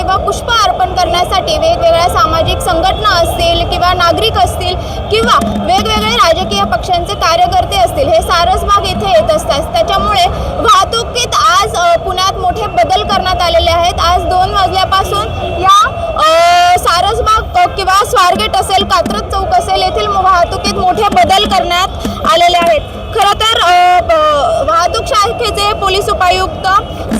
किंवा पुष्प अर्पण करण्यासाठी वेगवेगळ्या सामाजिक संघटना असतील किंवा नागरिक असतील किंवा वेगवेगळे राजकीय पक्षांचे कार्यकर्ते असतील हे सारसबाग इथे येत असतात। त्याच्यामुळे वाहतुकीत आज पुण्यात मोठे बदल करण्यात आलेले आहेत। आज 2 वाजल्यापासून या सारसबाग किंवा स्वारगेट असेल, कात्रज चौक असेल येथील वाहतुकीत मोठे बदल करण्यात आलेले आहेत। खरं तर वाहतूक शाखेचे पोलीस उपायुक्त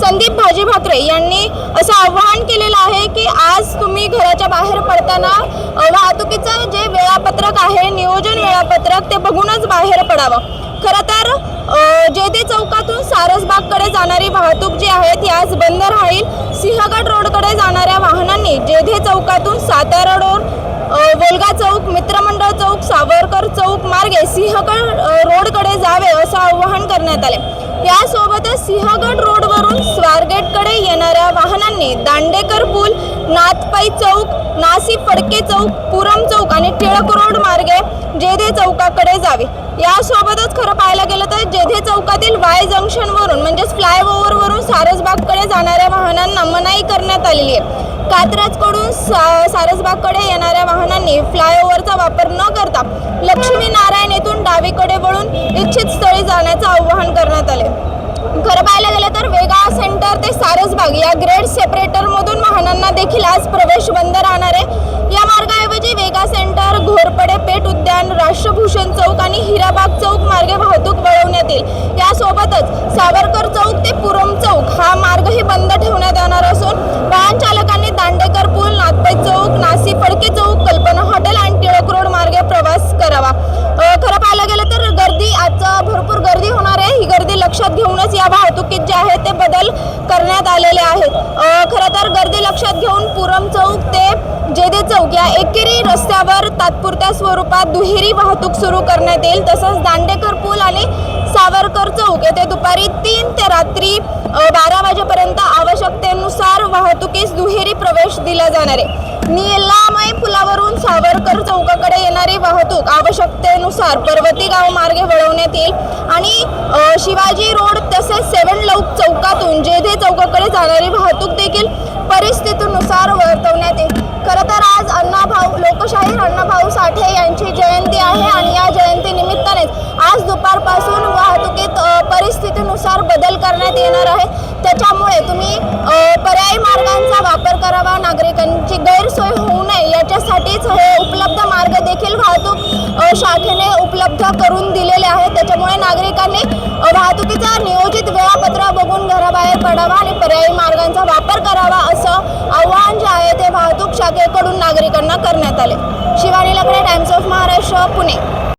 संदीप भाजी भाकरे यांनी असं आवाहन केलेलं आहे की आज तुम्ही घराच्या बाहेर पडताना वाहतुकीचं जे वेळापत्रक आहे, नियोजन वेळापत्रक, ते बघूनच बाहेर पडावं। खरं तर जेधे चौकातून सारसबागकडे जाणारी वाहतूक जी आहे ती आज बंद राहील। सिंहगड रोडकडे जाणाऱ्या वाहनांनी जेधे चौकातून सातारा रोड, वोल्गा चौक, मित्रमंडळ चौक, सावरकर चौक मार्गे सिंहगड रोडकडे जावे असं आवाहन करण्यात आले। यासोबतच सिंहगड रोडवरून स्वारगेटकडे येणाऱ्या वाहनांनी दांडेकर पूल, नाथपाई चौक, नासी फडके चौक, पुरम चौक आणि टिळक रोड मार्गे जेधे चौकाकडे जावे। यासोबतच खरं पाहायला गेलं तर जेधे चौकातील वाय जंक्शनवरून म्हणजेच फ्लायओव्हरवरून सारसबागकडे जाणाऱ्या वाहनांना मनाई करण्यात आलेली आहे। कात्रजकडून सारसबागकडे येणाऱ्या वाहनांनी फ्लायओव्हरचा वापर न करता लक्ष्मी नारायण येथून डावीकडे वळून इच्छित स्थळी जाण्याचं आवाहन करण्यात आले। खरं पाहायला गेलं तर वेगा सेंटर ते सारसबाग या ग्रेड सेपरेटरमधून वाहनांना देखील आज प्रवेश बंद राहणार आहे। या मार्गाऐवजी वेगा सेंटर, घोरपडे पेठ उद्यान, राष्ट्रभूषण चौक आणि हिराबाग चौक मार्गे वाहतूक वळवण्यात येईल। यासोबतच सावरकर चौक ते पुरम चौक हा मार्गही बंद ठेवण्यात येणार असून वाहन चालकांनी दांडेकर पूल, नाथपाई चौक, नासी फडके चौक, कल्पना हॉटेल आणि टिळक रोड मार्गे प्रवास करावा। खरं पाहायला गेलं तर गर्दी आज भरपूर गर्दी होणार आहे। ही गर्दी लक्षात घेऊनच या वाहतुकीत जे आहे ते बदल करण्यात आलेले आहेत। खरं तर गर्दी लक्षात घेऊन पुरम चौक ते जेधे चौक या एकेरी रस्त्यावर तात्पुरत्या स्वरूपात दुहेरी वाहतूक सुरू करण्यात येईल। तसंच दांडेकर पूल आणि सावरकर चौक येथे दुपारी 3 ते रात्री 12 वाजेपर्यंत आवश्यकतेनुसार वाहतुकीस दुहेरी प्रवेश दिला जाणार आहे। नीलामाई पुलावरून सावरकर चौकाकडे येणारी वाहतूक आवश्यकतेनुसार पर्वती गाव मार्गे वळवण्यात येईल आणि शिवाजी रोड तसेच 7 लौक चौकातून जेधे चौकाकडे जाणारी वाहतूक देखील परिस्थितीनुसार वर्तवण्यात येईल। खरं तर आज लोकशाहीर अण्णाभाऊ साठे यांची जयंती आहे आणि या जयंती निमित्तानेच आज दुपारपासून वाहतुकीत परिस्थितीनुसार बदल करण्यात येणार आहे। त्याच्यामुळे तुम्ही पर्यायी मार्गांचा वापर करावा। नागरिकांची गैरसोय होऊ नये याच्यासाठीच हे उपलब्ध मार्ग देखील वाहतूक शाखेने उपलब्ध करून दिलेले आहेत। त्याच्यामुळे नागरिकांनी वाहतुकीचा नियोजित वेळापत्रक बघून घराबाहेर पडावा आणि पर्यायी मार्गांचा वापर करावा असं आवाहन जे आहे ते वाहतूक शाखेकडून नागरिकांना करण्यात आले। शिवानी लकडे, टाइम्स ऑफ महाराष्ट्र, पुणे।